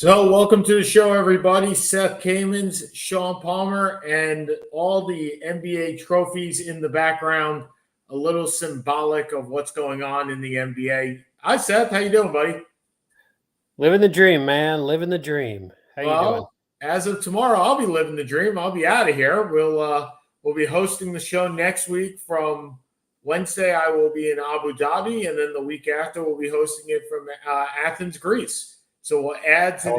So, welcome to the show, everybody. Seth Kamens, Sean Palmer, and all the NBA trophies in the background. A little symbolic of what's going on in the NBA. Hi, Seth. How you doing, buddy? Living the dream, man. Living the dream. How you doing? As of tomorrow, I'll be living the dream. I'll be out of here. We'll be hosting the show next week from Wednesday. I will be in Abu Dhabi, and then the week after, we'll be hosting it from Athens, Greece. So we'll add to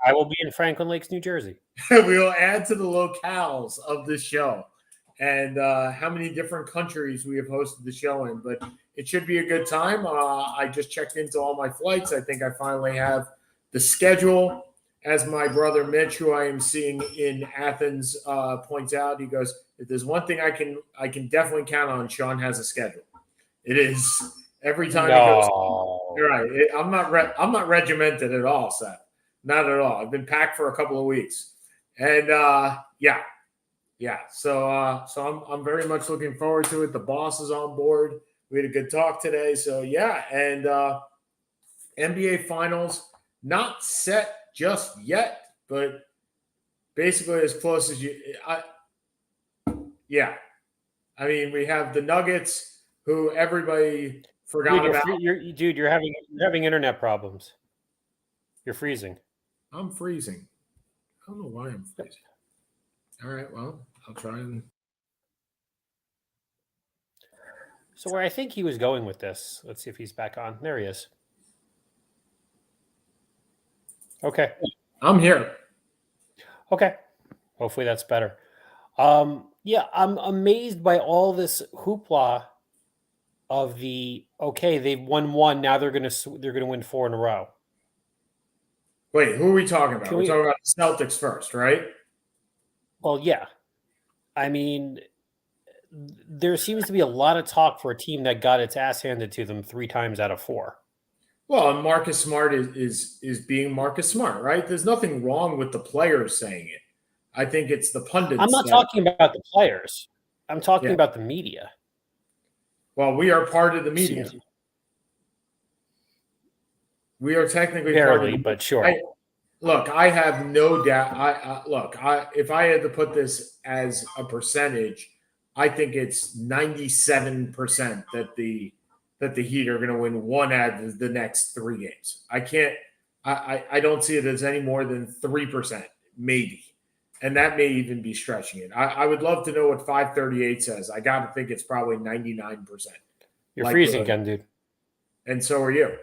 I will be in Franklin Lakes, New Jersey. We will add to the locales of this show and how many different countries we have hosted the show in. But it should be a good time. I just checked into all my flights. I think I finally have the schedule. As my brother Mitch, who I am seeing in Athens, points out, he goes, "If there's one thing I can definitely count on, Sean has a schedule. It is every time he goes." You're right. I'm not regimented at all, Seth. Not at all. I've been packed for a couple of weeks, and yeah. So I'm very much looking forward to it. The boss is on board. We had a good talk today. So yeah, and NBA Finals not set just yet, but basically as close as you. Yeah, I mean we have the Nuggets, who everybody forgot about. You're having internet problems. You're freezing. I'm freezing. I don't know why I'm freezing. All right, well, I'll try and. So where I think he was going with this, let's see if he's back on. There he is. Okay. I'm here. Okay. Hopefully that's better. Yeah, I'm amazed by all this hoopla of they've won one, now they're gonna win 4 in a row. Wait, who are we talking about? We're talking about the Celtics first, right? Well, yeah. I mean, there seems to be a lot of talk for a team that got its ass handed to them 3 times out of 4. Well, and Marcus Smart is being Marcus Smart, right? There's nothing wrong with the players saying it. I think it's the pundits. I'm not talking about the players. I'm talking about the media. Well, we are part of the media. We are technically barely, but sure. I have no doubt. If I had to put this as a percentage, I think it's 97% that the Heat are going to win 1 out of the next 3 games. I don't see it as any more than 3%, maybe. And that may even be stretching it. I would love to know what 538 says. I got to think it's probably 99%. You're freezing again, dude. And so are you.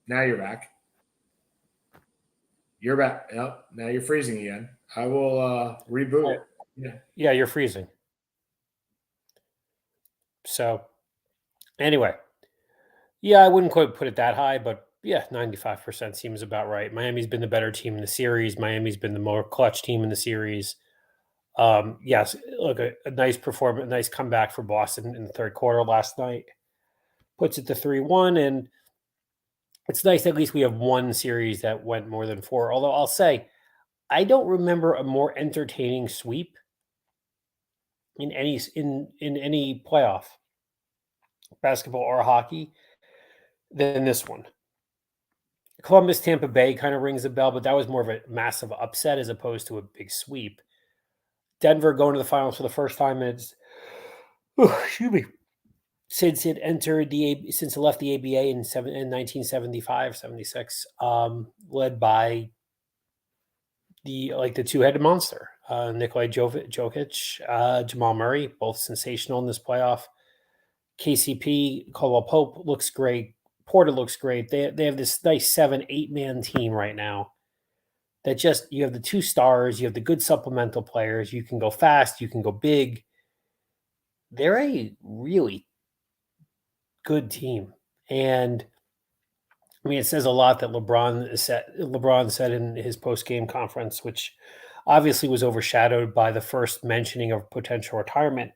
Now you're back. You're back. Yep. Now you're freezing again. I will reboot it. Yeah, you're freezing. So, anyway. Yeah, I wouldn't quite put it that high, but yeah, 95% seems about right. Miami's been the better team in the series. Miami's been the more clutch team in the series. Yes, look, a nice performance, a nice comeback for Boston in the third quarter last night. Puts it to 3-1, and it's nice that at least we have one series that went more than 4. Although I'll say, I don't remember a more entertaining sweep in any playoff, basketball or hockey, than this one. Columbus, Tampa Bay kind of rings a bell, but that was more of a massive upset as opposed to a big sweep. Denver going to the finals for the first time since it left the ABA in 1975, 76, led by the two-headed monster, Nikola Jokic, Jamal Murray, both sensational in this playoff. KCP, Caldwell Pope looks great. Porter looks great. They have this nice 7-8 man team right now. That just, you have the 2 stars, you have the good supplemental players, you can go fast, you can go big. They're a really good team. And I mean, it says a lot that LeBron said in his post-game conference, which obviously was overshadowed by the first mentioning of potential retirement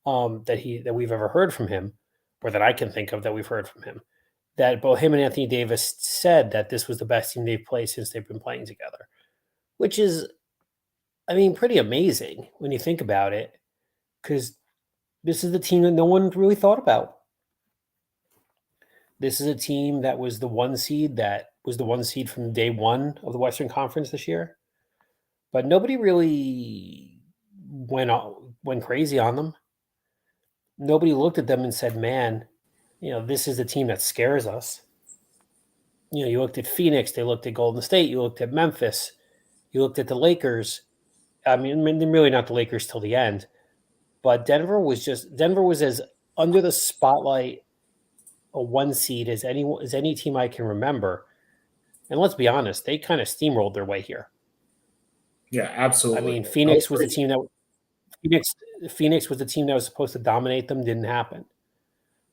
that we've ever heard from him, or that I can think of that we've heard from him, that both him and Anthony Davis said that this was the best team they've played since they've been playing together, which is, I mean, pretty amazing when you think about it, because this is the team that no one really thought about. This is a team that was the 1 seed that was the 1 seed from day one of the Western Conference this year, but nobody really went crazy on them. Nobody looked at them and said, "Man, this is the team that scares us." You looked at Phoenix, they looked at Golden State, you looked at Memphis, you looked at the Lakers. I mean, really not the Lakers till the end, but Denver was as under the spotlight a 1 seed as any team I can remember. And let's be honest, they kind of steamrolled their way here. Yeah, absolutely. I mean, Phoenix was the team that was supposed to dominate them. Didn't happen.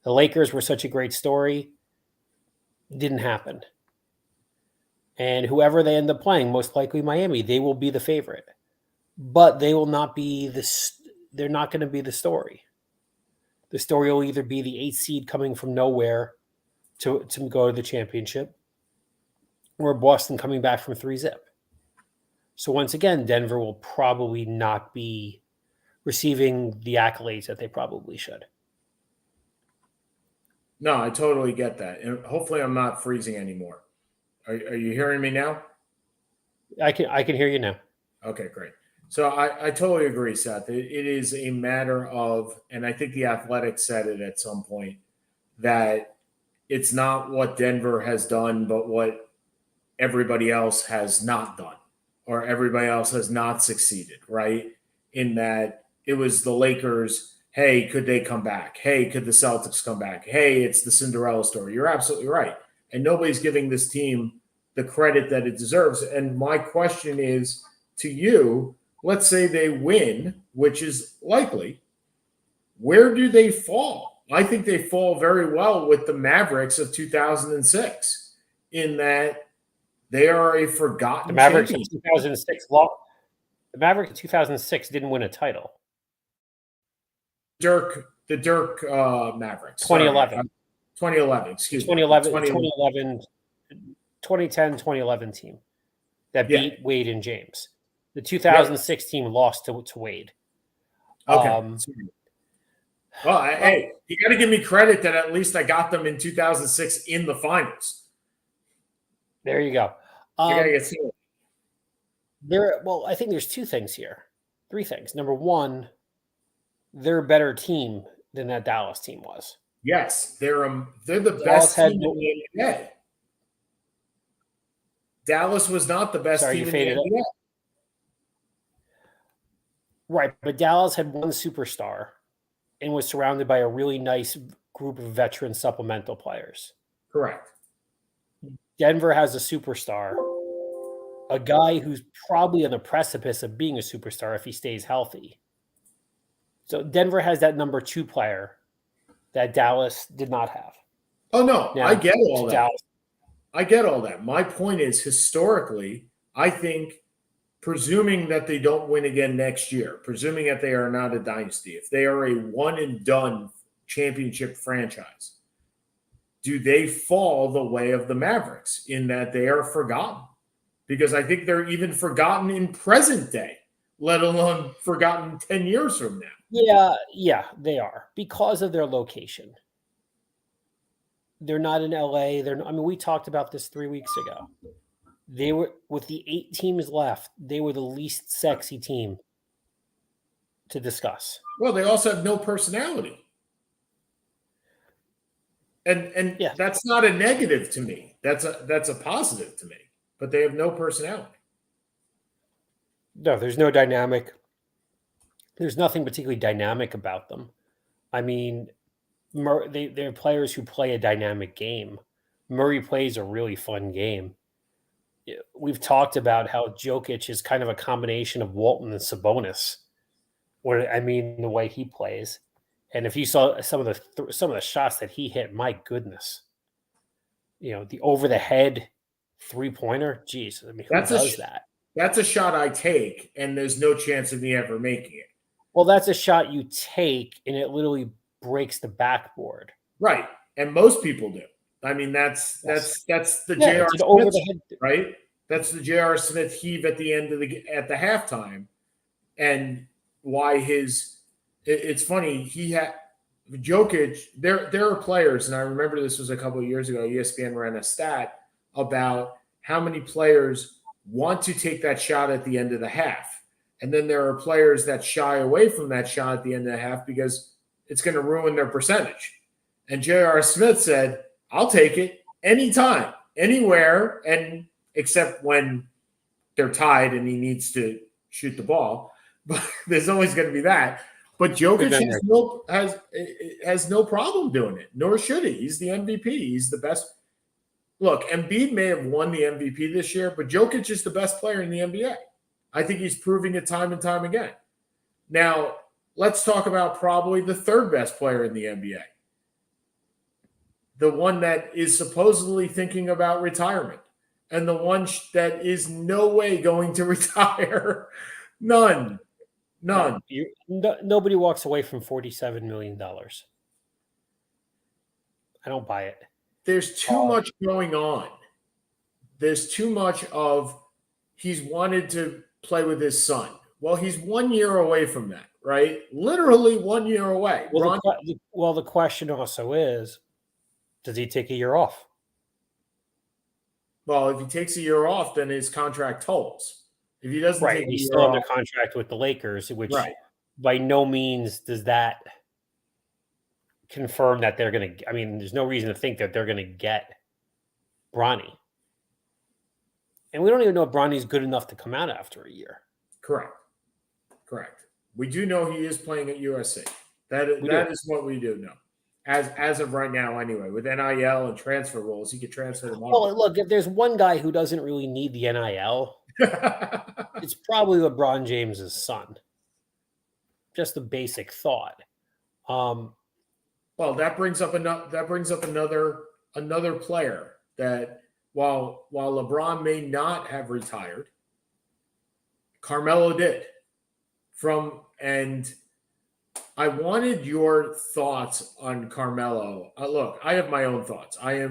The Lakers were such a great story. Didn't happen. And whoever they end up playing, most likely Miami, they will be the favorite. But they will not be they're not going to be the story. The story will either be the 8th seed coming from nowhere to go to the championship, or Boston coming back from 3-zip. So once again, Denver will probably not be receiving the accolades that they probably should. No, I totally get that. And hopefully I'm not freezing anymore. Are you hearing me now? I can hear you now. Okay, great. So I totally agree, Seth. It is a matter of, and I think the Athletic said it at some point, that it's not what Denver has done, but what everybody else has not done, or everybody else has not succeeded, right? In that it was the Lakers, hey, could they come back? Hey, could the Celtics come back? Hey, it's the Cinderella story. You're absolutely right. And nobody's giving this team the credit that it deserves. And my question is to you, let's say they win, which is likely, where do they fall? I think they fall very well with the Mavericks of 2006 in that they are a forgotten The Mavericks champion. in 2006 lost. The Mavericks in 2006 didn't win a title. The Dirk Mavericks. 2011. 2011, excuse me. 2010, 2011 team that Yeah. beat Wade and James. The 2006 team lost to Wade. Okay. Well, hey, you got to give me credit that at least I got them in 2006 in the finals. There you go. You got to get serious. Well, I think there's 2 things here. 3 things. Number one, they're a better team than that Dallas team was. Yes, they're the best team in the NBA. Dallas was not the best team in the NBA. Right, but Dallas had one superstar and was surrounded by a really nice group of veteran supplemental players. Correct. Denver has a superstar, a guy who's probably on the precipice of being a superstar if he stays healthy. So Denver has that number 2 player that Dallas did not have. Oh, no, Now, I get all that. Dallas. I get all that. My point is, historically, I think, presuming that they don't win again next year, presuming that they are not a dynasty, if they are a one-and-done championship franchise, do they fall the way of the Mavericks in that they are forgotten? Because I think they're even forgotten in present day, let alone forgotten 10 years from now. Yeah, they are because of their location. They're not in LA. We talked about this 3 weeks ago. They were, with the 8 teams left, they were the least sexy team to discuss. Well, they also have no personality. And Yeah. That's not a negative to me. That's a positive to me. But they have no personality. No, there's no dynamic. There's nothing particularly dynamic about them. I mean, they're players who play a dynamic game. Murray plays a really fun game. We've talked about how Jokic is kind of a combination of Walton and Sabonis. The way he plays. And if you saw some of the shots that he hit, my goodness. The over the head 3-pointer, geez. Who does that? That's a shot I take, and there's no chance of me ever making it. Well, that's a shot you take, and it literally breaks the backboard. Right, and most people do. I mean, that's the J.R. Smith, right? That's the J.R. Smith heave at the end of at the halftime, and why it's funny. He had Jokic. There are players, and I remember this was a couple of years ago. ESPN ran a stat about how many players want to take that shot at the end of the half. And then there are players that shy away from that shot at the end of the half because it's going to ruin their percentage. And J.R. Smith said, I'll take it anytime, anywhere, and except when they're tied and he needs to shoot the ball. But there's always going to be that. But Jokic has no problem doing it, nor should he. He's the MVP. He's the best. Look, Embiid may have won the MVP this year, but Jokic is the best player in the NBA. I think he's proving it time and time again. Now, let's talk about probably the third best player in the NBA. The one that is supposedly thinking about retirement, and the one that is no way going to retire. None. Nobody walks away from $47 million. I don't buy it. There's too much going on. There's too much of he's wanted to play with his son. Well, he's 1 year away from that, right? Literally 1 year away. Well, the question also is, does he take a year off? Well, if he takes a year off, then his contract tolls. If he doesn't take a he's year still off, under contract with the Lakers, which by no means does that confirm that they're going to. I mean, there's no reason to think that they're going to get Bronny, and we don't even know if Bronny's good enough to come out after a year. Correct. We do know he is playing at USC. That is what we do know. As of right now, anyway, with NIL and transfer rules, he could transfer them all. Well, look, if there's one guy who doesn't really need the NIL, it's probably LeBron James's son. Just a basic thought. Well, that brings up another player that while LeBron may not have retired, Carmelo did. And I wanted your thoughts on Carmelo. Look, I have my own thoughts. You're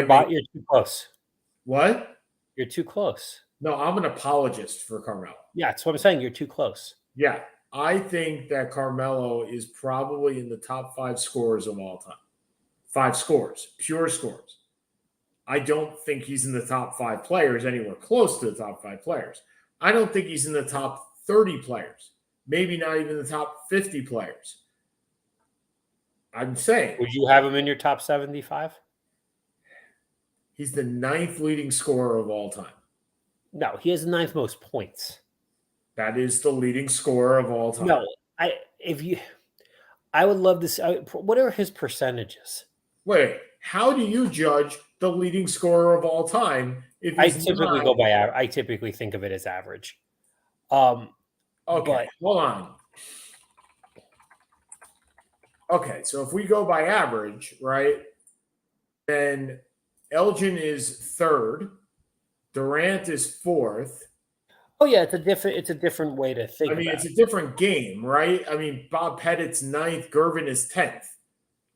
too close. What? You're too close. No, I'm an apologist for Carmelo. Yeah, that's what I'm saying. You're too close. Yeah, I think that Carmelo is probably in the top 5 scorers of all time. 5 scores, pure scores. I don't think he's in the top 5 players, anywhere close to the top 5 players. I don't think he's in the top 30 players. Maybe not even the top 50 players. I'm saying. Would you have him in your top 75? He's the 9th leading scorer of all time. No, he has the 9th most points. That is the leading scorer of all time. No, I would love to see. What are his percentages? Wait, how do you judge the leading scorer of all time? I typically think of it as average. Okay, hold on. Okay, so if we go by average, right, then Elgin is 3rd, Durant is 4th. Oh yeah, it's a different way to think. It's a different game, right? I mean, Bob Pettit's 9th, Gervin is 10th.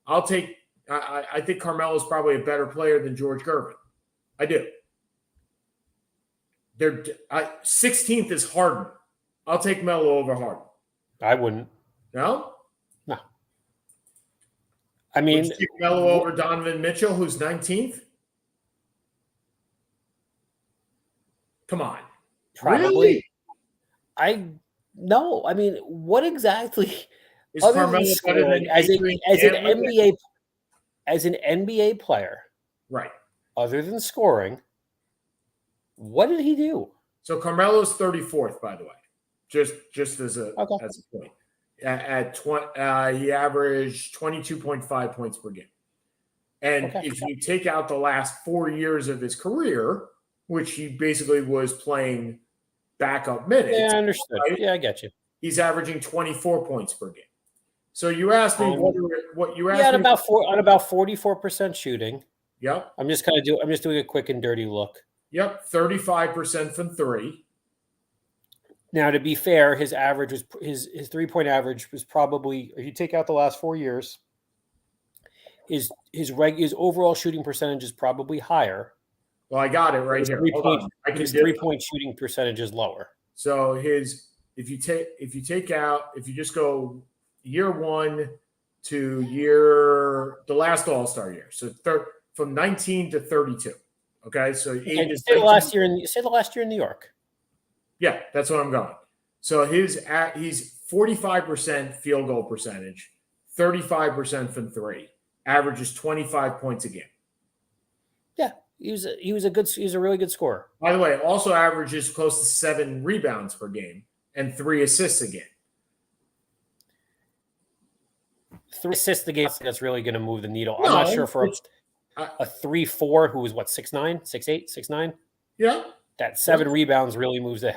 I think Carmelo is probably a better player than George Gervin. I do. 16th is Harden. I'll take Melo over Harden. I wouldn't. No? No. I mean, would you take Melo over Donovan Mitchell, who's 19th? Come on. Probably. Really? No. I mean, what exactly is Carmelo better than as an NBA player? Right. Other than scoring, what did he do? So Carmelo's 34th, by the way. Just as a point. He averaged 22.5 points per game. And if you take out the last 4 years of his career, which he basically was playing backup minutes. Yeah, I understood. Right? Yeah, I get you. He's averaging 24 points per game. So you asked me what you asked me. On about 44% shooting. Yep. I'm just doing a quick and dirty look. Yep, 35% from 3. Now, to be fair, his average was his 3-point average was probably, if you take out the last 4 years, his overall shooting percentage is probably higher. Well, I got it right here. His 3-point shooting percentage is lower. So if you just go year 1 to the last All-Star year, so from 19 to 32. Okay, so Okay, say the last year in New York. Yeah, that's what I'm going. So he's 45% field goal percentage, 35% from three, averages 25 points a game. Yeah, he was a really good scorer. By the way, also averages close to 7 rebounds per game and 3 assists a game. 3 assists a game, that's really going to move the needle. No, I'm not sure for a 3-4 who was what 6'9", 6'8", 6'9". Yeah, that 7 rebounds really moves the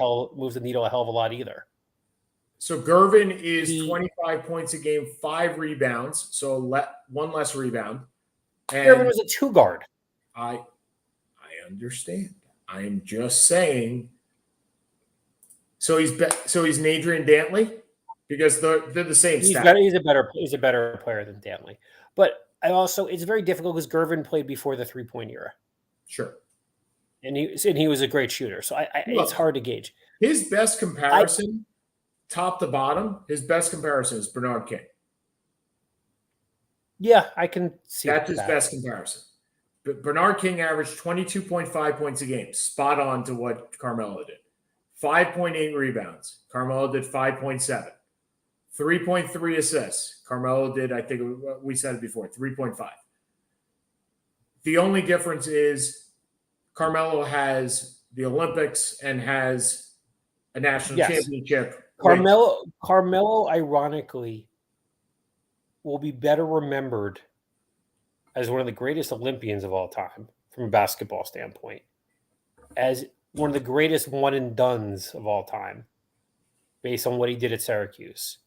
needle a hell of a lot either. So Gervin is 25 points a game, 5 rebounds, so one less rebound. And Gervin was a 2 guard. I understand. I am just saying. So he's an Adrian Dantley because they're the same. He's a better player than Dantley, but it's very difficult because Gervin played before the 3-point era. Sure. And he was a great shooter, so it's hard to gauge. His best comparison, top to bottom, his best comparison is Bernard King. Yeah, I can see that's his best comparison. But Bernard King averaged 22.5 points a game, spot on to what Carmelo did. 5.8 rebounds. Carmelo did 5.7. 3.3 assists. Carmelo did, I think we said it before, 3.5. The only difference is Carmelo has the Olympics and has a national championship. Carmelo, ironically, will be better remembered as one of the greatest Olympians of all time from a basketball standpoint, as one of the greatest one and dones of all time, based on what he did at Syracuse,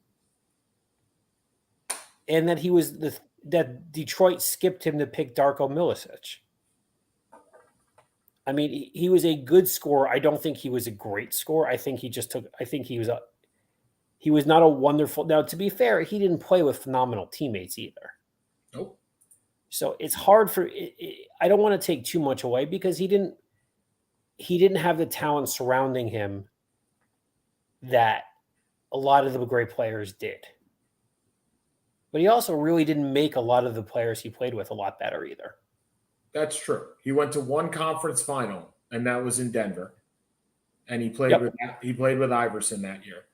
and that that Detroit skipped him to pick Darko Milicic. I mean, he was a good scorer. I don't think he was a great scorer. I think he was not a wonderful. Now, to be fair, he didn't play with phenomenal teammates either. Nope. So it's hard I don't want to take too much away because he didn't have the talent surrounding him that a lot of the great players did. But he also really didn't make a lot of the players he played with a lot better either. That's true. He went to one conference final, and that was in Denver. And he played with Iverson that year.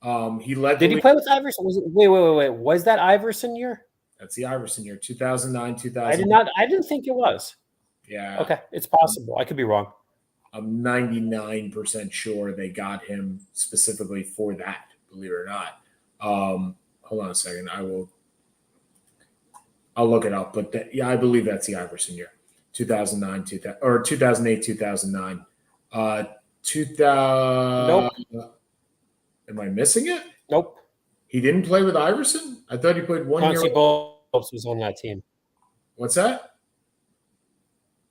Did he play with Iverson? Wait. Was that Iverson year? That's the Iverson year, 2009, 2000. I didn't think it was. Yeah. Okay, it's possible. I could be wrong. I'm 99% sure they got him specifically for that, believe it or not. Hold on a second. I'll look it up. But I believe that's the Iverson year, 2009, 2008, 2009. 2000. Nope. Am I missing it? Nope. He didn't play with Iverson? I thought he played 1 year. Chauncey Billups was on that team. What's that?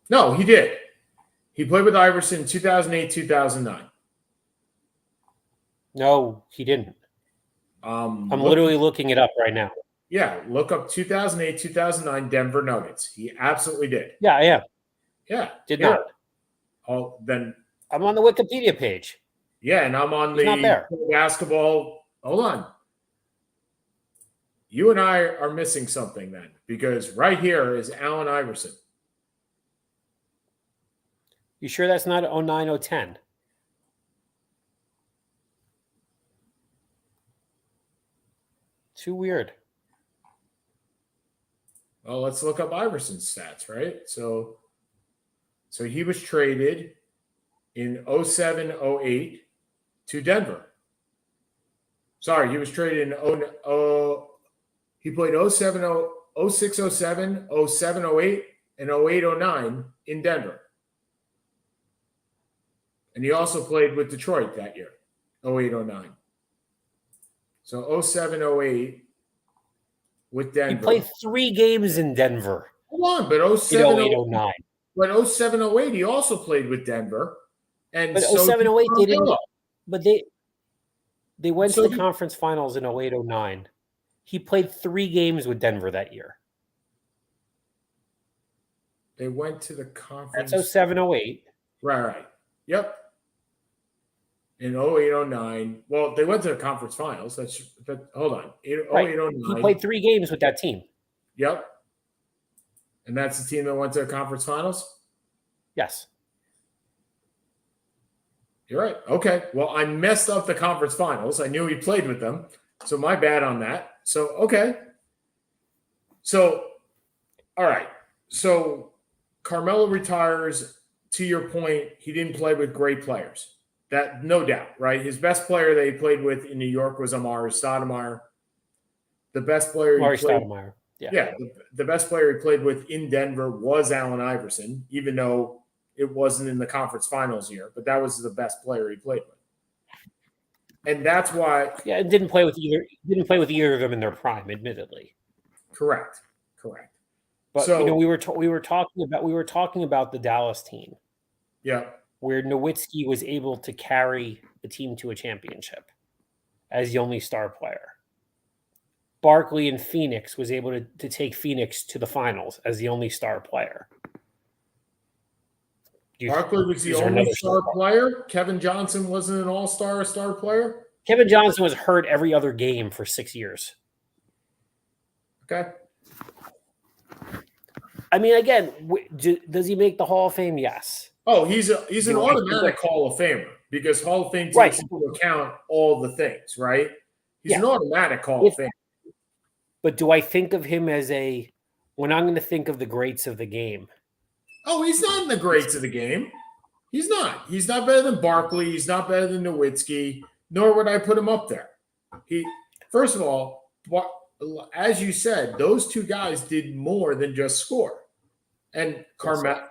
No, he did. He played with Iverson 2008, 2009. No, he didn't. I'm literally looking it up right now. Yeah, look up 2008, 2009 Denver Nuggets. He absolutely did. Yeah, I am. Yeah. Did not. Then I'm on the Wikipedia page. Yeah, and I'm on the basketball. Hold on. You and I are missing something then, because right here is Allen Iverson. You sure that's not 09, 010? Too weird. Well, let's look up Iverson's stats, right? So he was traded in 07, 08 to Denver. Sorry, he was traded in he played 07, 06, 07, 07, 08, and 08, 09 in Denver. And he also played with Detroit that year, 08, 09. So 07, 08 with Denver. He played 3 games in Denver. Hold on, but 07, 08, 09. But 07, 08, he also played with Denver. And but 07, 08, they didn't. But they went to the conference finals in 08, 09. He played 3 games with Denver that year. They went to the conference. That's 07, 08. Right. Yep. In 08, 09. Well, they went to the conference finals. Hold on. 08, 09. He played 3 games with that team. Yep. And that's the team that went to the conference finals? Yes. You're right. Okay. Well, I messed up the conference finals. I knew he played with them. So my bad on that. So, okay. So, all right. So Carmelo retires. To your point, he didn't play with great players. That, no doubt, right? His best player that he played with in New York was Amari Stoudemire. The best player he played, Stoudemire. Yeah, the best player he played with in Denver was Allen Iverson, even though it wasn't in the conference finals year. But that was the best player he played with, and that's why. Yeah, and didn't play with either of them in their prime, admittedly. Correct. But so, we were talking about the Dallas team. Yeah. Where Nowitzki was able to carry the team to a championship as the only star player. Barkley in Phoenix was able to take Phoenix to the finals as the only star player. Barkley was the only star player? Kevin Johnson wasn't an all-star star player? Kevin Johnson was hurt every other game for 6 years. Okay. I mean, again, does he make the Hall of Fame? Yes. Oh, he's an automatic Hall of Famer because Hall of Fame takes into account all the things, right? He's an automatic Hall of Famer. But do I think of him as when I'm going to think of the greats of the game? Oh, he's not in the greats of the game. He's not. He's not better than Barkley. He's not better than Nowitzki, nor would I put him up there. First of all, as you said, those two guys did more than just score. And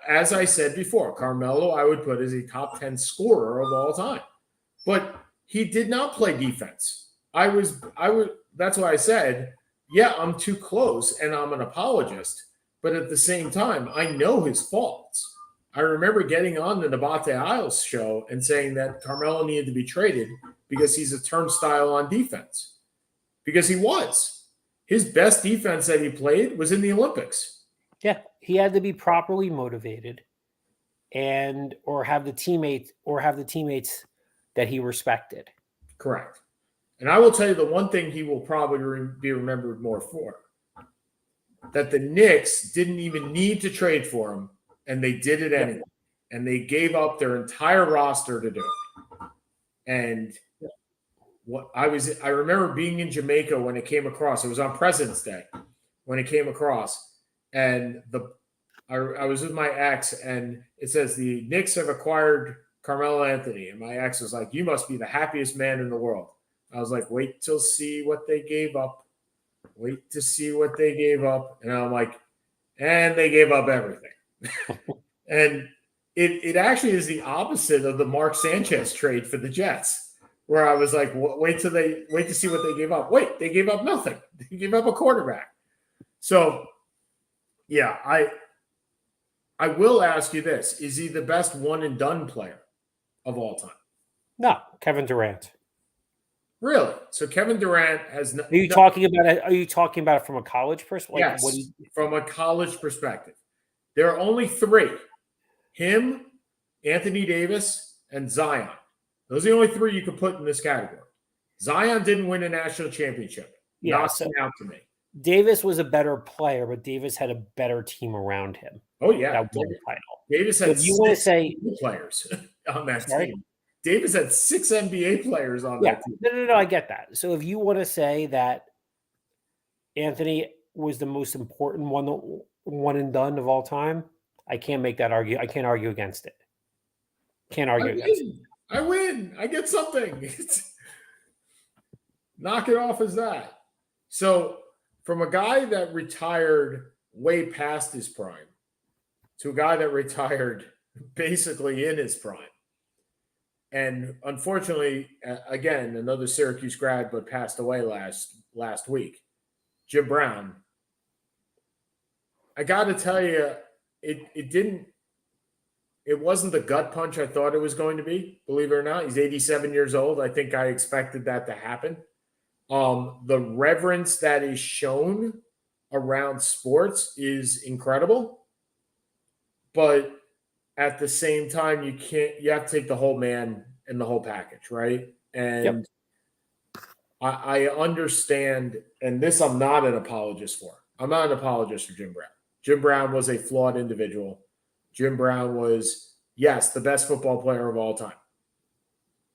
as I said before, Carmelo I would put as a top 10 scorer of all time. But he did not play defense. That's why I said, yeah, I'm too close and I'm an apologist. But at the same time, I know his faults. I remember getting on the Nabate Isles show and saying that Carmelo needed to be traded because he's a turnstile on defense. Because he was. His best defense that he played was in the Olympics. Yeah, he had to be properly motivated or have the teammates that he respected. Correct. And I will tell you the one thing he will probably be remembered more for, that the Knicks didn't even need to trade for him, and they did it anyway. And they gave up their entire roster to do it. And I remember being in Jamaica when it came across. It was on President's Day when it came across. And I was with my ex, and it says the Knicks have acquired Carmelo Anthony. And my ex was like, "You must be the happiest man in the world." I was like, "Wait till see what they gave up. Wait to see what they gave up." And I'm like, and they gave up everything. And it actually is the opposite of the Mark Sanchez trade for the Jets, where I was like, wait to see what they gave up. Wait, they gave up nothing. They gave up a quarterback. So, yeah, I will ask you this. Is he the best one and done player of all time? No, Kevin Durant. Really? So Kevin Durant has Are you talking about it from a college perspective? Yes, from a college perspective. There are only three. Him, Anthony Davis, and Zion. Those are the only three you could put in this category. Zion didn't win a national championship. Knocks him out to me. Davis was a better player, but Davis had a better team around him. Oh, yeah. That won the title. Davis had 6 NBA players on that team. Davis had 6 NBA players on that team. No, I get that. So if you want to say that Anthony was the most important one and done of all time, I can't make that argue. I can't argue against it. I win. I get something. Knock it off as that. So from a guy that retired way past his prime to a guy that retired basically in his prime. And unfortunately, again, another Syracuse grad, but passed away last week, Jim Brown. I got to tell you, it wasn't the gut punch I thought it was going to be, believe it or not. He's 87 years old. I think I expected that to happen. The reverence that is shown around sports is incredible. But at the same time, you have to take the whole man and the whole package, right? And I understand, and this I'm not an apologist for. I'm not an apologist for Jim Brown. Jim Brown was a flawed individual. Jim Brown was, yes, the best football player of all time.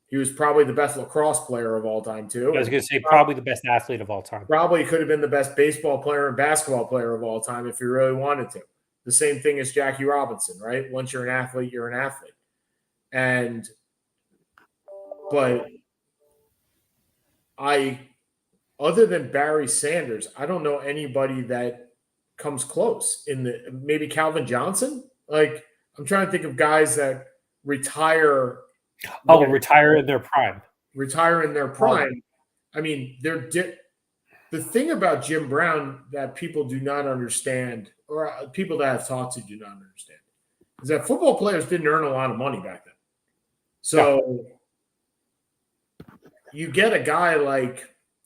He was probably the best lacrosse player of all time, too. I was going to say probably the best athlete of all time. Probably could have been the best baseball player and basketball player of all time if he really wanted to. The same thing as Jackie Robinson, right? Once you're an athlete, you're an athlete. But other than Barry Sanders, I don't know anybody that comes close maybe Calvin Johnson. Like, I'm trying to think of guys that retire. Retire in their prime. Retire in their prime. I mean, the thing about Jim Brown that people do not understand, or people that I've talked to do not understand, is that football players didn't earn a lot of money back then. So you get a guy like,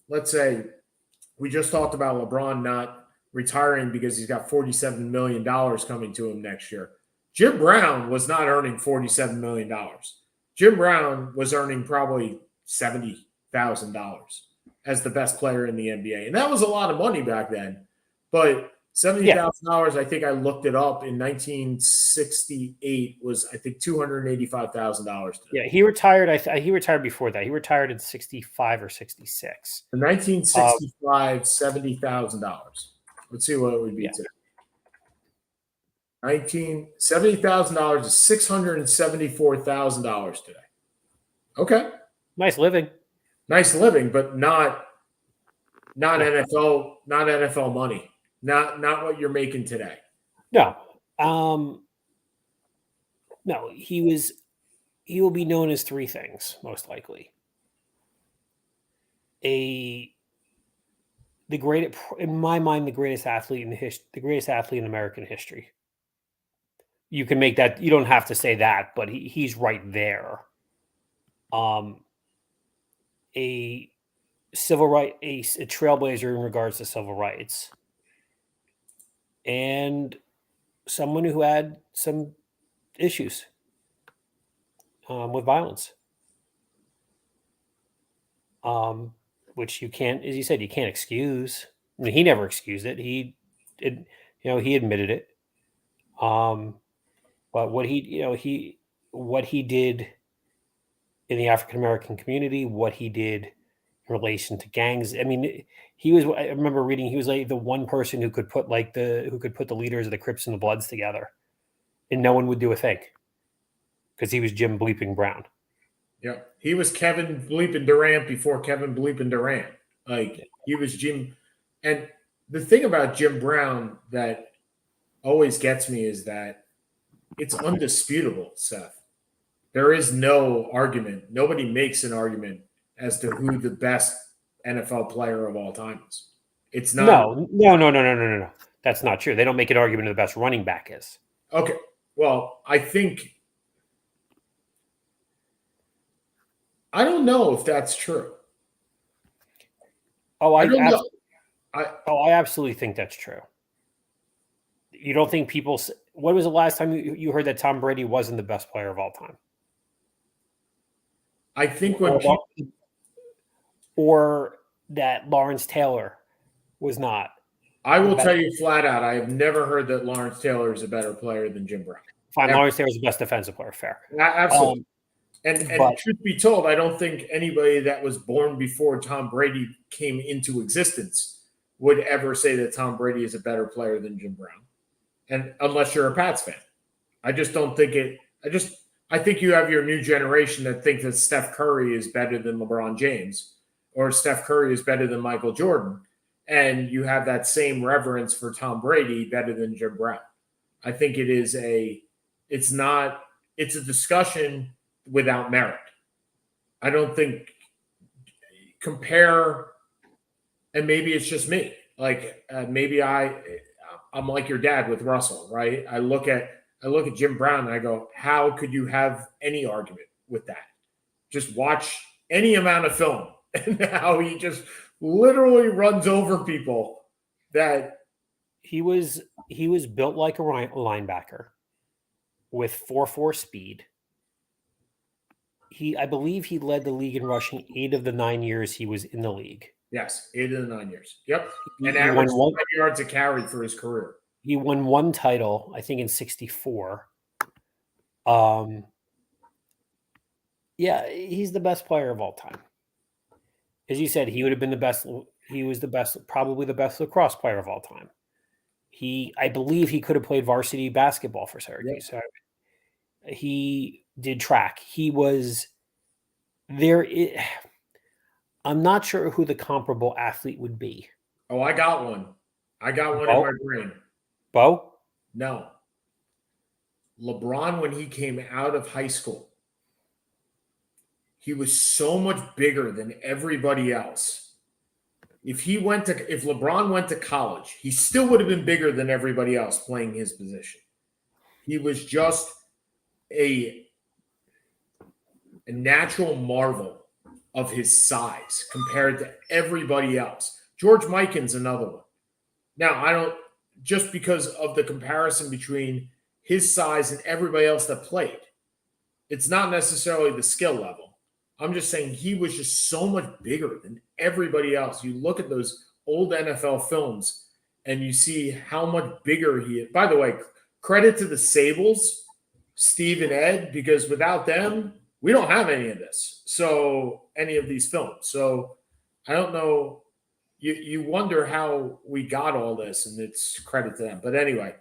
let's say, we just talked about LeBron not retiring because he's got $47 million coming to him next year. Jim Brown was not earning $47 million. Jim Brown was earning probably $70,000 as the best player in the NBA. And that was a lot of money back then. But $70,000, I think I looked it up, in 1968 was, I think, $285,000. Yeah, he retired. He retired before that. He retired in 65 or 66. In 1965, $70,000. Let's see what it would be today. $70,000 is $674,000 today. Okay. Nice living. Nice living, but not NFL money. Not what you're making today. No. No, he will be known as three things, most likely. In my mind, the greatest athlete the greatest athlete in American history. You can make that. You don't have to say that, but he's right there. A trailblazer in regards to civil rights, and someone who had some issues with violence, which you can't, as you said, you can't excuse. I mean, he never excused it. He admitted it. But what he did in the African American community, what he did in relation to gangs. I mean, I remember reading, he was like the one person who could put the leaders of the Crips and the Bloods together, and no one would do a thing because he was Jim Bleeping Brown. Yeah, he was Kevin Bleeping Durant before Kevin Bleeping Durant. Like, he was Jim. And the thing about Jim Brown that always gets me is that it's undisputable, Seth. There is no argument. Nobody makes an argument as to who the best NFL player of all time is. It's not. No. That's not true. They don't make an argument who the best running back is. Okay. Well, I don't know if that's true. I absolutely think that's true. You don't think people? When was the last time you heard that Tom Brady wasn't the best player of all time? I think or that Lawrence Taylor was not. I will tell you flat out, I have never heard that Lawrence Taylor is a better player than Jim Brown. Fine, Lawrence Taylor is the best defensive player. Fair. Absolutely. And truth be told, I don't think anybody that was born before Tom Brady came into existence would ever say that Tom Brady is a better player than Jim Brown. And unless you're a Pats fan. I just don't think it – I think you have your new generation that think that Steph Curry is better than LeBron James, or Steph Curry is better than Michael Jordan, and you have that same reverence for Tom Brady better than Jim Brown. I think it's a discussion without merit. I don't think compare, and maybe it's just me. Like maybe I'm like your dad with Russell, right? I look at Jim Brown and I go, how could you have any argument with that? Just watch any amount of film and how he just literally runs over people. That he was built like a linebacker with 4.4 speed. I believe he led the league in rushing 8 of the 9 years he was in the league. Yes, 8 of the 9 years. Yep. And averaged 5 yards a carry for his career. He won one title, I think, in '64. Yeah, he's the best player of all time. As you said, he would have been the best. He was the best, probably the best lacrosse player of all time. I believe he could have played varsity basketball for Syracuse. Yep. He did track. He was there. I'm not sure who the comparable athlete would be. Oh, I got one. I got one in my brain. Bo? No. LeBron, when he came out of high school, he was so much bigger than everybody else. If LeBron went to college, he still would have been bigger than everybody else playing his position. He was just a natural marvel of his size compared to everybody else. George Mikan's another one. Now, I don't, just because of the comparison between his size and everybody else that played, it's not necessarily the skill level. I'm just saying he was just so much bigger than everybody else. You look at those old NFL films and you see how much bigger he is. By the way, credit to the Sables, Steve and Ed, because without them, we don't have any of this. So any of these films. So I don't know. You wonder how we got all this, and it's credit to them. But anyway,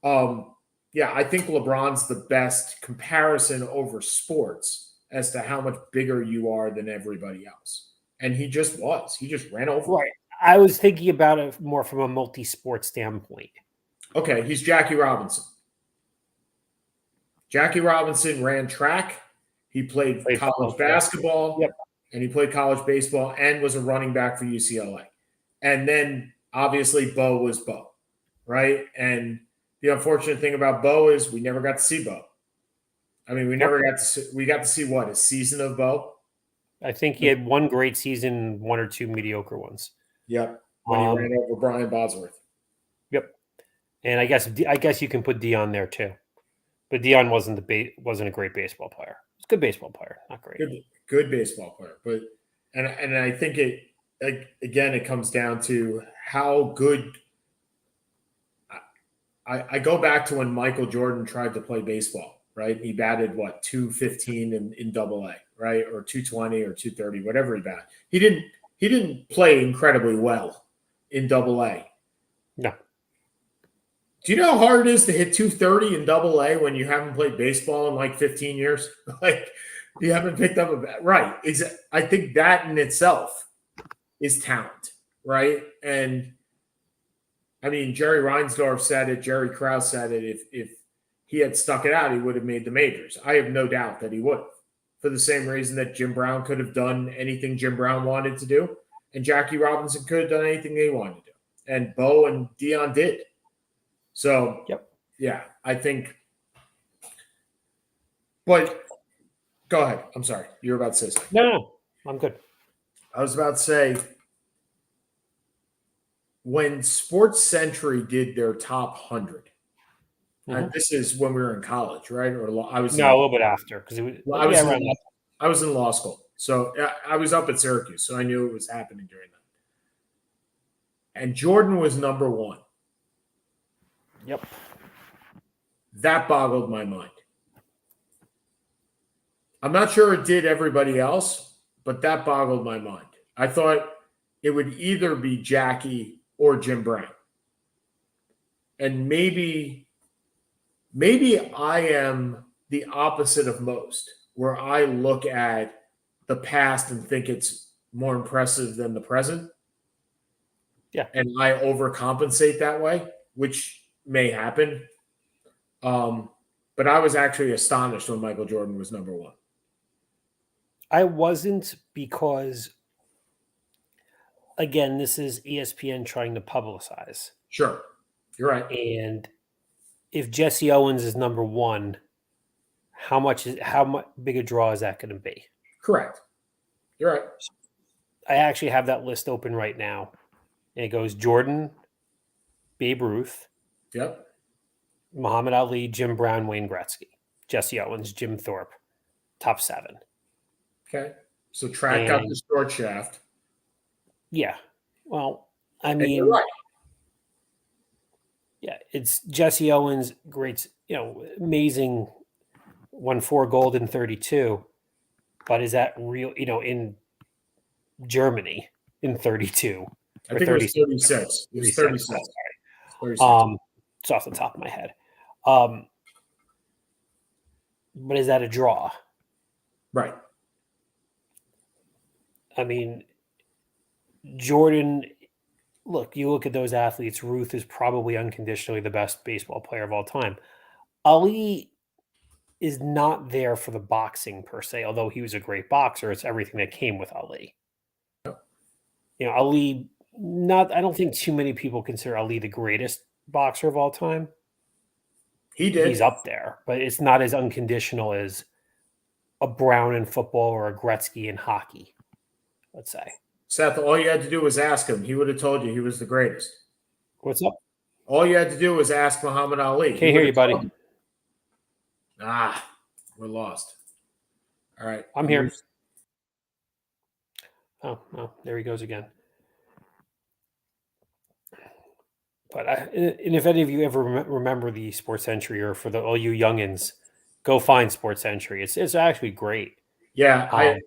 yeah, I think LeBron's the best comparison over sports as to how much bigger you are than everybody else. And he just was. He just ran over. Right. I was thinking about it more from a multi-sport standpoint. Okay, he's Jackie Robinson. Jackie Robinson ran track. He played college basketball. Yep. And he played college baseball and was a running back for UCLA. And then obviously Bo was Bo, right? And the unfortunate thing about Bo is we never got to see Bo. I mean, we got to see what, a season of Bo? I think he had one great season, one or two mediocre ones. Yep. When he ran over Brian Bosworth. Yep. And I guess you can put Dion there too. But Dion wasn't a great baseball player. He's a good baseball player, not great. Good baseball player. But and I think it comes down to how good. I go back to when Michael Jordan tried to play baseball, right? He batted what, 215 in Double-A, right? Or 220 or 230, whatever he batted. He didn't play incredibly well in Double-A. No. Do you know how hard it is to hit 230 in Double-A when you haven't played baseball in like 15 years? Like, you haven't picked up a bat. Right. I think that in itself is talent, right? And I mean, Jerry Reinsdorf said it, Jerry Krause said it. If he had stuck it out, he would have made the majors. I have no doubt that he would have, for the same reason that Jim Brown could have done anything Jim Brown wanted to do, and Jackie Robinson could have done anything they wanted to do. And Bo and Dion did. So, yep. Yeah, I think. But go ahead. I'm sorry. You were about to say something. No, I'm good. I was about to say, when Sports Century did their top 100, and this is when we were in college, right? Or I was a little bit after, because I was in law school, so I was up at Syracuse, so I knew it was happening during that. And Jordan was number 1. Yep. That boggled my mind. I'm not sure it did everybody else, but that boggled my mind. I thought it would either be Jackie or Jim Brown. And maybe I am the opposite of most, where I look at the past and think it's more impressive than the present. Yeah. And I overcompensate that way, which may happen. But I was actually astonished when Michael Jordan was number 1. I wasn't, because, again, this is ESPN trying to publicize. Sure. You're right. And if Jesse Owens is number 1, how much big a draw is that going to be? Correct. You're right. I actually have that list open right now. And it goes Jordan, Babe Ruth. Yep. Muhammad Ali, Jim Brown, Wayne Gretzky, Jesse Owens, Jim Thorpe. Top 7. Okay. So track got the short shaft. Yeah. Well, I mean, you're right. Yeah, it's Jesse Owens, great, amazing, won 4 gold in 32, but is that real, in Germany in 32 I or think it was 36? 36. It was 36. 36. 36. It's off the top of my head. But is that a draw? Right. I mean, Jordan, look, you look at those athletes, Ruth is probably unconditionally the best baseball player of all time. Ali is not there for the boxing per se, although he was a great boxer. It's everything that came with Ali. Ali, I don't think too many people consider Ali the greatest boxer of all time. He He's did. up there, but it's not as unconditional as a Brown in football or a Gretzky in hockey, let's say. Seth, all you had to do was ask him. He would have told you he was the greatest. What's up? All you had to do was ask Muhammad Ali. Can't hear you, buddy. We're lost. All right. I'm here. Oh, there he goes again. But and if any of you ever remember the Sports Century, or for all you youngins, go find Sports Century. It's actually great. Yeah, I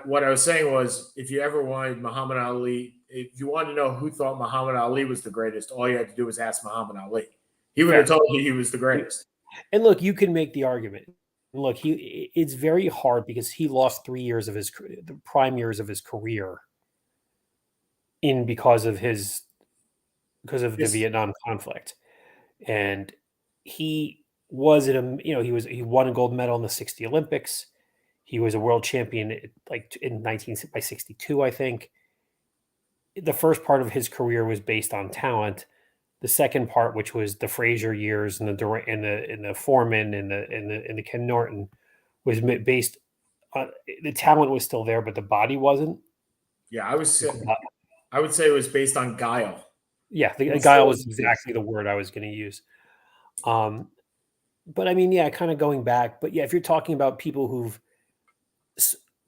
what I was saying was, if you ever wanted Muhammad Ali, if you wanted to know who thought Muhammad Ali was the greatest, all you had to do was ask Muhammad Ali. He would have told you he was the greatest. And look, you can make the argument. Look, it's very hard because he lost 3 years of the prime years of his career because of the Vietnam conflict. And he was he won a gold medal in the 60 Olympics. He was a world champion by 62, I think. The first part of his career was based on talent. The second part, which was the Frazier years and the Foreman and the Ken Norton, was based on the talent was still there, but the body wasn't. Yeah, I would say it was based on guile. Yeah, the guile was exactly the word I was going to use. But I mean, yeah, kind of going back. But yeah, if you're talking about people who've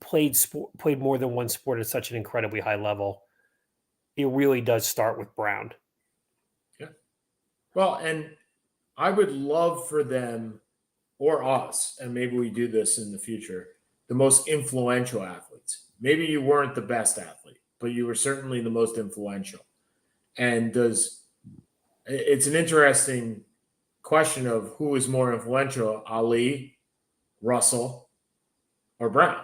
played more than one sport at such an incredibly high level, it really does start with Brown. Yeah. Well, and I would love for them or us, and maybe we do this in the future, the most influential athletes. Maybe you weren't the best athlete, but you were certainly the most influential. And it's an interesting question of who is more influential, Ali, Russell, or Brown,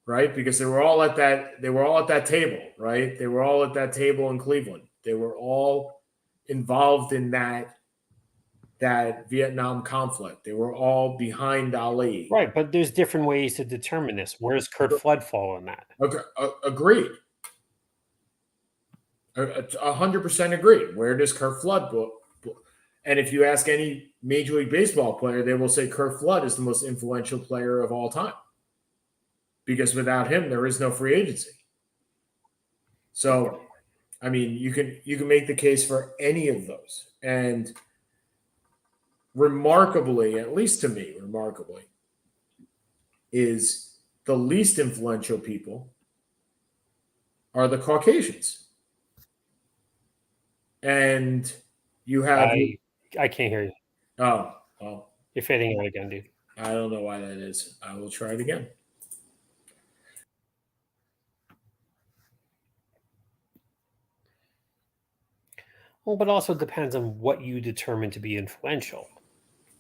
right? Because they were all at that table, right? They were all at that table in Cleveland. They were all involved in that Vietnam conflict. They were all behind Ali. Right, but there's different ways to determine this. Where does Curt Flood fall in that? Okay, agreed. 100% agreed. Where does Curt Flood go? And if you ask any Major League Baseball player, they will say Curt Flood is the most influential player of all time. Because without him, there is no free agency. So, I mean, you can make the case for any of those. And remarkably, at least to me, is the least influential people are the Caucasians. And you have... I can't hear you. Oh, well. You're fading out again, dude. I don't know why that is. I will try it again. Well, but also depends on what you determine to be influential.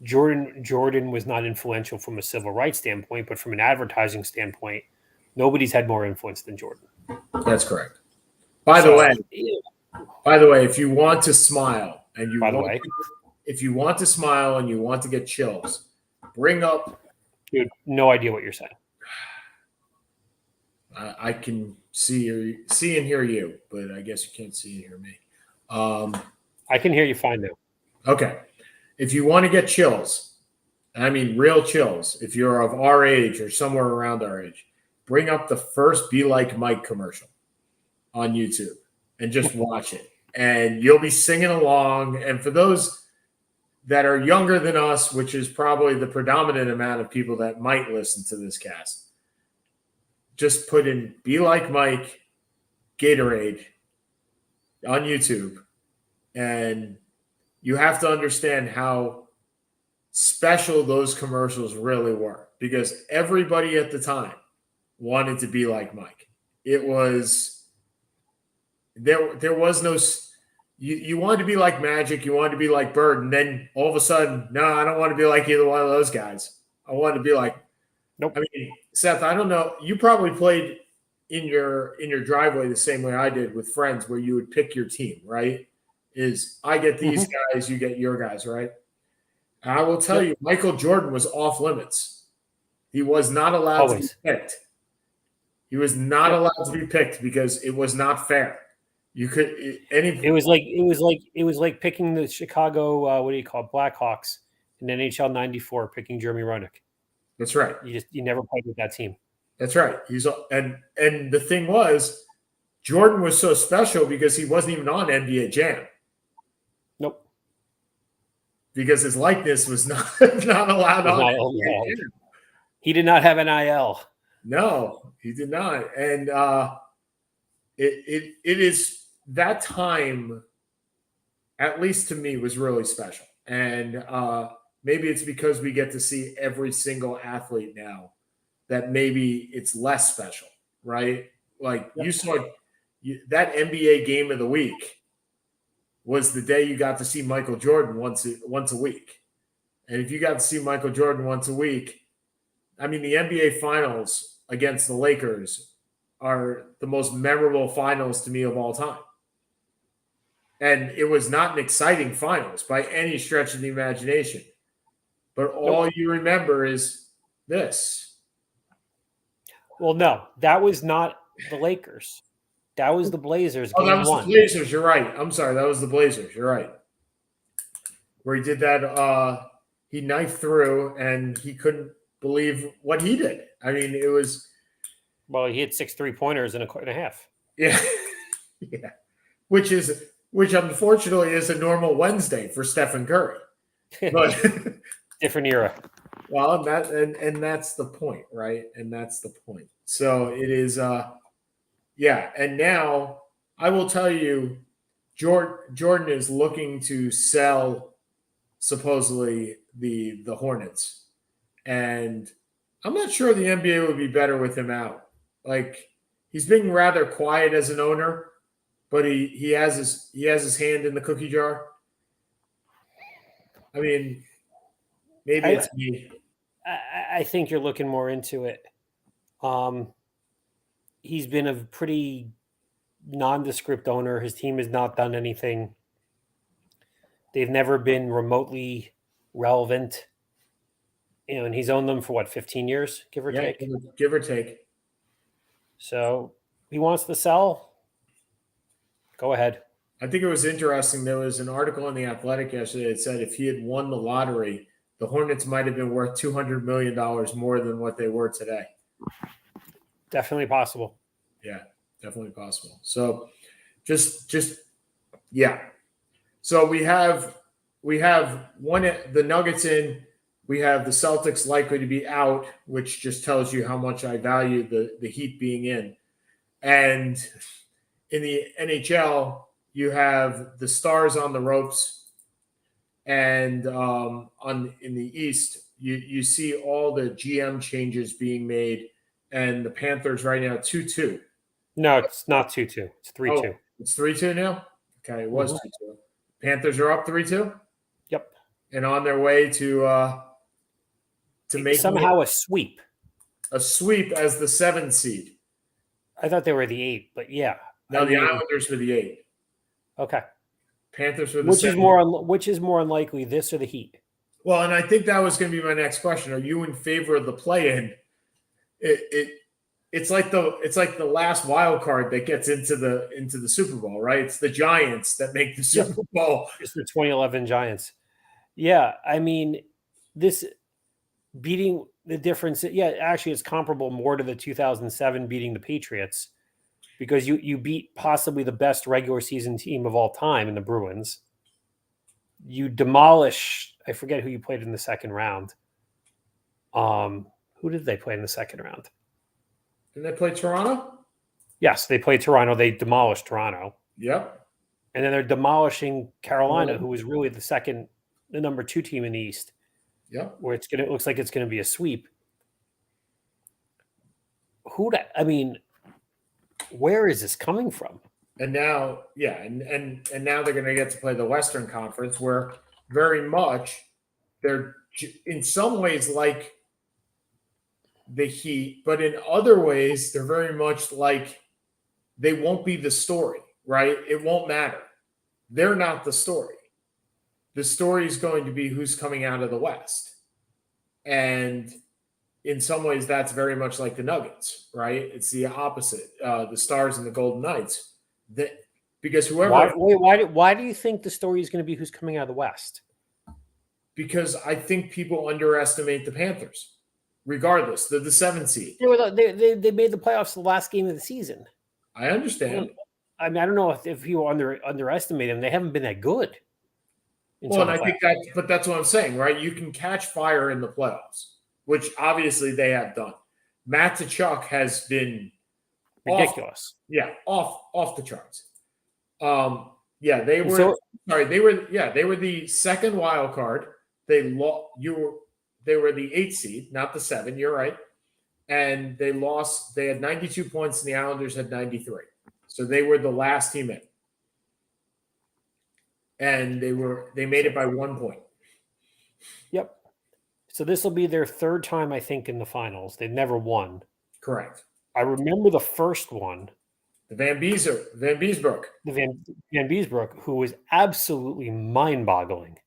Jordan was not influential from a civil rights standpoint, but from an advertising standpoint, nobody's had more influence than Jordan. That's correct. By the way, if you want to smile and if you want to smile and you want to get chills, bring up. Dude, no idea what you're saying. I can see and hear you, but I guess you can't see and hear me. I can hear you fine now. Okay. If you want to get chills, and I mean real chills, if you're of our age or somewhere around our age, bring up the first Be Like Mike commercial on YouTube and just watch it. And you'll be singing along. And for those that are younger than us, which is probably the predominant amount of people that might listen to this cast, just put in Be Like Mike Gatorade on YouTube, and you have to understand how special those commercials really were, because everybody at the time wanted to be like Mike. It was there was no you wanted to be like Magic, you wanted to be like Bird, and then all of a sudden, no, I don't want to be like either one of those guys. I wanted to be like, nope. I mean, Seth, I don't know. You probably played in your driveway the same way I did with friends, where you would pick your team, right? Is I get these guys, you get your guys, right? And I will tell you, Michael Jordan was off limits. He was not allowed to be picked. He was not allowed to be picked because it was not fair. You could It was like picking the Chicago what do you call it, Blackhawks in NHL '94, picking Jeremy Roenick. That's right. You never played with that team. That's right. And the thing was, Jordan was so special because he wasn't even on NBA Jam. Nope. Because his likeness was not allowed on NBA Jam. He did not have NIL. No, he did not. And it is that time, at least to me, was really special. And maybe it's because we get to see every single athlete now that maybe it's less special, right? Like you saw that NBA game of the week was the day you got to see Michael Jordan once a week. And if you got to see Michael Jordan once a week, I mean, the NBA finals against the Lakers are the most memorable finals to me of all time. And it was not an exciting finals by any stretch of the imagination. But all you remember is this. Well, no, that was not the Lakers. That was the Blazers. Oh, that was the Blazers. You're right. I'm sorry. That was the Blazers. You're right. Where he did that, he knifed through and he couldn't believe what he did. I mean, it was. Well, he hit 6 3-pointers in a half. Yeah. Yeah. Which unfortunately is a normal Wednesday for Stephen Curry. But different era. Well, and that's the point, right? And that's the point. So it is, yeah. And now I will tell you, Jordan is looking to sell supposedly the Hornets, and I'm not sure the NBA would be better with him out. Like he's being rather quiet as an owner, but he has his hand in the cookie jar. I mean, maybe it's me. I think you're looking more into it. He's been a pretty nondescript owner. His team has not done anything. They've never been remotely relevant. You know, and he's owned them for what, 15 years, give or take? Give or take. So he wants to sell. Go ahead. I think it was interesting. There was an article in The Athletic yesterday that said if he had won the lottery, the Hornets might have been worth $200 million more than what they were today. Definitely possible. Yeah, definitely possible. So just yeah. So we have the Nuggets in, we have the Celtics likely to be out, which just tells you how much I value the Heat being in. And in the NHL, you have the Stars on the ropes. And in the East, you see all the GM changes being made, and the Panthers right now 2-2. No, it's not 2-2. It's 3-2. Oh, it's 3-2 now? Okay, it was 2-2. Panthers are up 3-2? Yep. And on their way to make somehow a sweep. A sweep as the 7th seed. I thought they were the 8, but yeah. No, the Islanders were the 8. Okay. Panthers were the Which is more unlikely, this or the Heat? Well, and I think that was going to be my next question. Are you in favor of the play-in? It's like the last wild card that gets into the Super Bowl, right? It's the Giants that make the Super Bowl. It's the 2011 Giants. Yeah, I mean, this beating the difference. Yeah, actually, it's comparable more to the 2007 beating the Patriots, because you beat possibly the best regular season team of all time in the Bruins. You demolish. I forget who you played in the second round. Who did they play in the second round? Didn't they play Toronto? Yes, they played Toronto. They demolished Toronto. Yep. And then they're demolishing Carolina, who was really the number 2 team in the East. Yeah. Where it looks like it's going to be a sweep. Where is this coming from? And now, and now they're going to get to play the Western Conference, where very much they're in some ways like the Heat, but in other ways they're very much like they won't be the story, right? It won't matter. They're not the story. The story is going to be who's coming out of the West. And in some ways, that's very much like the Nuggets, right? It's the opposite. The Stars and the Golden Knights. Because whoever. Why do you think the story is going to be who's coming out of the West? Because I think people underestimate the Panthers. Regardless, they're the 7th seed. They made the playoffs the last game of the season. I understand. I don't know if people underestimate them. They haven't been that good. Well, and I think but that's what I'm saying, right? You can catch fire in the playoffs, which obviously they have done. Matt Tkachuk has been ridiculous. Off the charts. They were the second wild card. They were the 8th seed, not the 7. You're right. And they lost. They had 92 points, and the Islanders had 93. So they were the last team in. And they made it by 1 point. Yep. So this will be their 3rd time, I think, in the finals. They've never won. Correct. I remember the first one. The Van Beesbrook. The Van Beesbrook, who was absolutely mind-boggling.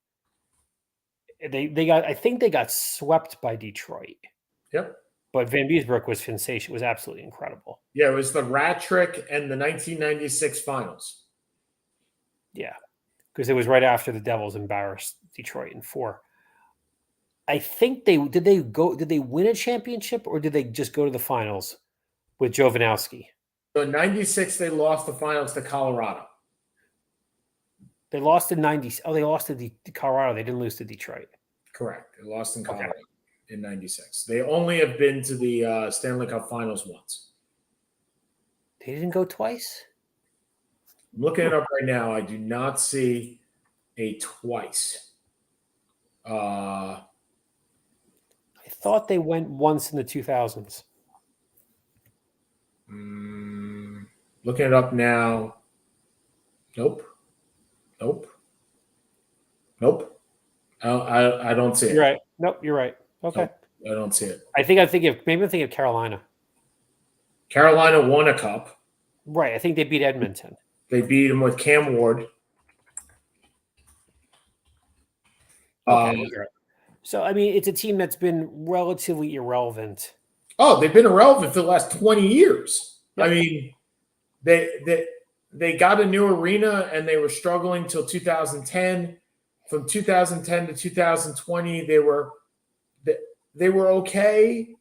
I think they got swept by Detroit. Yep. But Van Beesbrook was sensational. Was absolutely incredible. Yeah, it was the rat trick and the 1996 finals. Yeah. Because it was right after the Devils embarrassed Detroit in 4. I think did they win a championship, or did they just go to the finals with Jovanovski? So in 96, they lost the finals to Colorado. They lost in 90. Oh, they lost to Colorado. They didn't lose to Detroit. Correct. They lost in Colorado in 96. They only have been to the Stanley Cup finals once. They didn't go twice? I'm looking it up right now. I do not see a twice. I thought they went once in the 2000s. Looking it up now. Nope. I don't see it. You're right. Nope, you're right. Okay. Nope, I don't see it. I'm thinking of Carolina. Carolina won a cup. Right. I think they beat Edmonton. They beat them with Cam Ward. So, it's a team that's been relatively irrelevant. Oh, they've been irrelevant for the last 20 years. Yep. They got a new arena, and they were struggling till 2010. From 2010 to 2020, they were okay.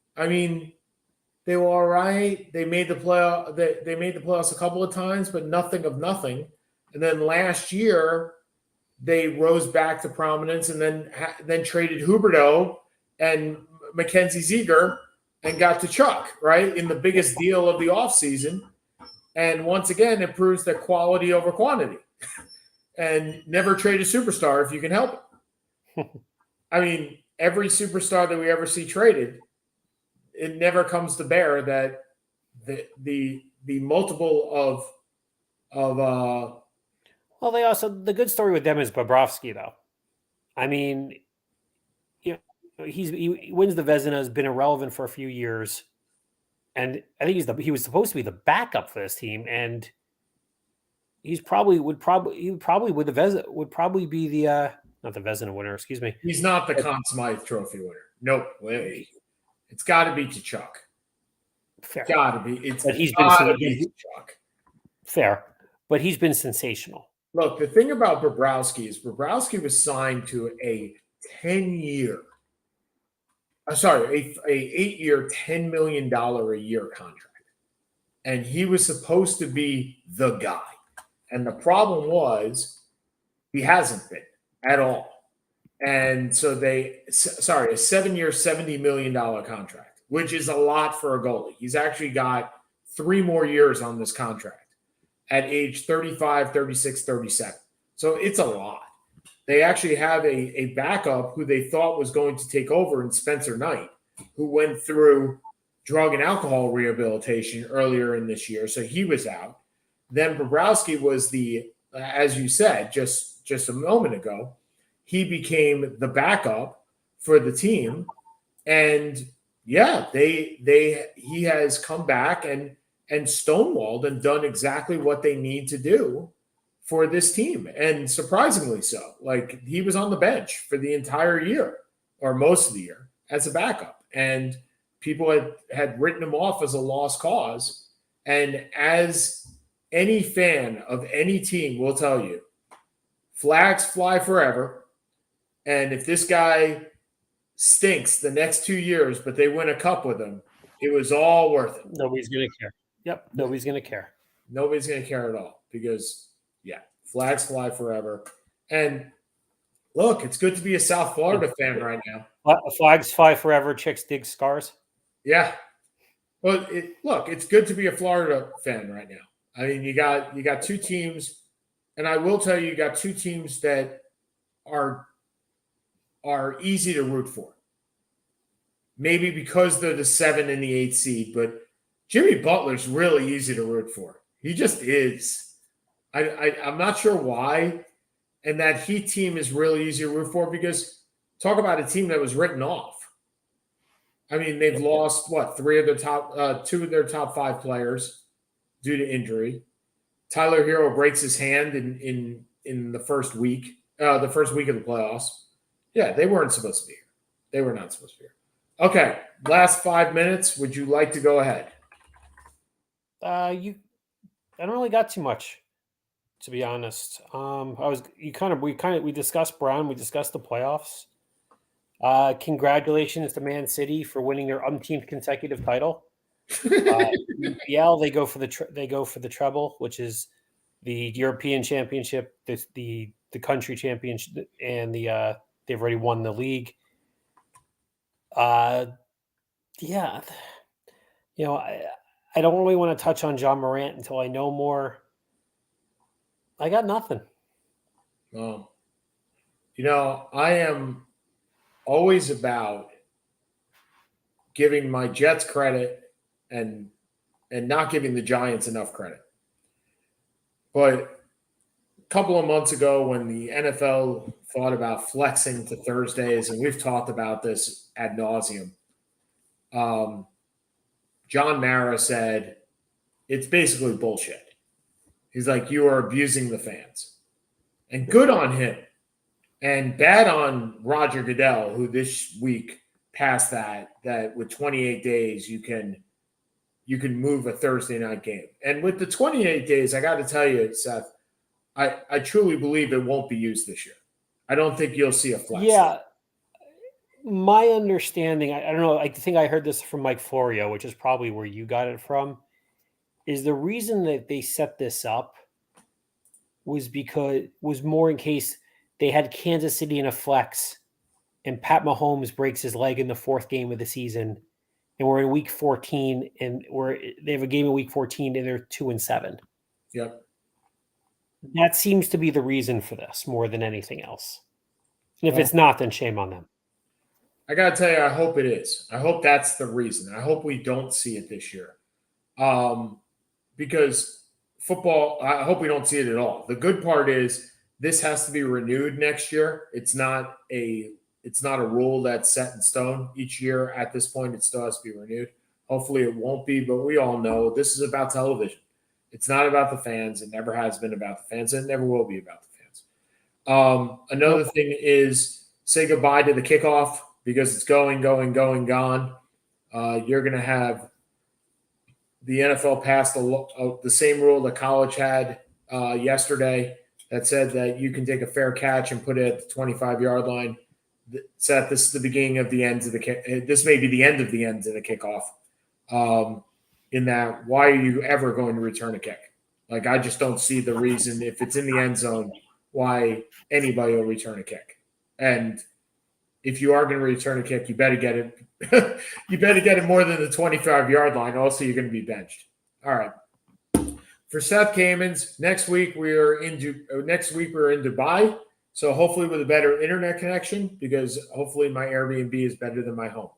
They were all right. They made the playoff. They made the playoffs a couple of times, but nothing of nothing. And then last year, they rose back to prominence, and then traded Huberdeau and Mackenzie Ziegler and got to Chuck, right, in the biggest deal of the offseason. And once again, it proves that quality over quantity. And never trade a superstar if you can help it. Every superstar that we ever see traded, it never comes to bear that the multiple of well, the good story with them is Bobrovsky, though. He wins the Vezina, has been irrelevant for a few years, and I think he was supposed to be the backup for this team, and would probably be the not the Vezina winner. Excuse me. He's not the Conn Smythe Trophy winner. Nope. It's got to be Tkachuk. Fair. Got to be. He's been Tkachuk. Fair, but he's been sensational. Look, the thing about Bobrovsky is Bobrovsky was signed to a 8-year, $10 million a year contract. And he was supposed to be the guy. And the problem was he hasn't been at all. And so a 7-year, $70 million contract, which is a lot for a goalie. He's actually got 3 more years on this contract. at age 35, 36, 37. So it's a lot. They actually have a backup who they thought was going to take over in Spencer Knight, who went through drug and alcohol rehabilitation earlier in this year. So he was out. Then Bobrowski was as you said, just a moment ago, he became the backup for the team. And yeah, he has come back and stonewalled and done exactly what they need to do for this team. And surprisingly so. Like, he was on the bench for the entire year or most of the year as a backup. And people had written him off as a lost cause. And as any fan of any team will tell you, flags fly forever. And if this guy stinks the next 2 years, but they win a cup with him, it was all worth it. Nobody's going to care. Yep, nobody's going to care. Nobody's going to care at all because, yeah, flags fly forever. And look, it's good to be a South Florida fan right now. Flags fly forever, chicks dig scars. Yeah. Well, it's good to be a Florida fan right now. I mean, you got two teams, and I will tell you got two teams that are easy to root for. Maybe because they're the 7 and the 8 seed, but Jimmy Butler's really easy to root for. He just is. I'm not sure why. And that Heat team is really easy to root for because talk about a team that was written off. I mean, they've lost, two of their top 5 players due to injury. Tyler Hero breaks his hand in the first week of the playoffs. Yeah, they weren't supposed to be here. They were not supposed to be here. Okay, last 5 minutes. Would you like to go ahead? I don't really got too much, to be honest. We discussed Brown, we discussed the playoffs. Congratulations to Man City for winning their umpteenth consecutive title. They go for the treble, which is the European Championship, the country championship, and they've already won the league. I don't really want to touch on John Morant until I know more. I got nothing. I am always about giving my Jets credit and not giving the Giants enough credit. But a couple of months ago when the NFL thought about flexing to Thursdays, and we've talked about this ad nauseum, John Mara said, it's basically bullshit. He's like, you are abusing the fans. And good on him. And bad on Roger Goodell, who this week passed that with 28 days, you can move a Thursday night game. And with the 28 days, I got to tell you, Seth, I truly believe it won't be used this year. I don't think you'll see a flex. Yeah. My understanding, I don't know, I think I heard this from Mike Florio, which is probably where you got it from, is the reason that they set this up was more in case they had Kansas City in a flex and Pat Mahomes breaks his leg in the 4th game of the season and we're in week 14 and they have a game in week 14 and they're 2-7. Yep. That seems to be the reason for this more than anything else. And if it's not, then shame on them. I got to tell you, I hope it is. I hope that's the reason. I hope we don't see it this year. Because football, I hope we don't see it at all. The good part is this has to be renewed next year. It's not a rule that's set in stone each year. At this point, it still has to be renewed. Hopefully it won't be, but we all know this is about television. It's not about the fans. It never has been about the fans, and it never will be about the fans. Another thing is say goodbye to the kickoff because it's going, gone. You're going to have the NFL pass the same rule that college had yesterday that said that you can take a fair catch and put it at the 25-yard line. Seth, this is the beginning of the ends of the kick. This may be the end of the ends of the kickoff. In that, why are you ever going to return a kick? Like, I just don't see the reason if it's in the end zone why anybody will return a kick. And if you are going to return a kick, you better get it. You better get it more than the 25-yard line. Also, you're going to be benched. All right. For Seth Kamens, next week we're in Dubai. So hopefully with a better internet connection, because hopefully my Airbnb is better than my home.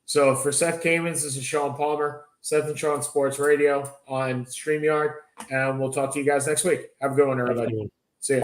So for Seth Kamens, this is Sean Palmer, Seth and Sean Sports Radio on StreamYard, and we'll talk to you guys next week. Have a good one, everybody. See ya.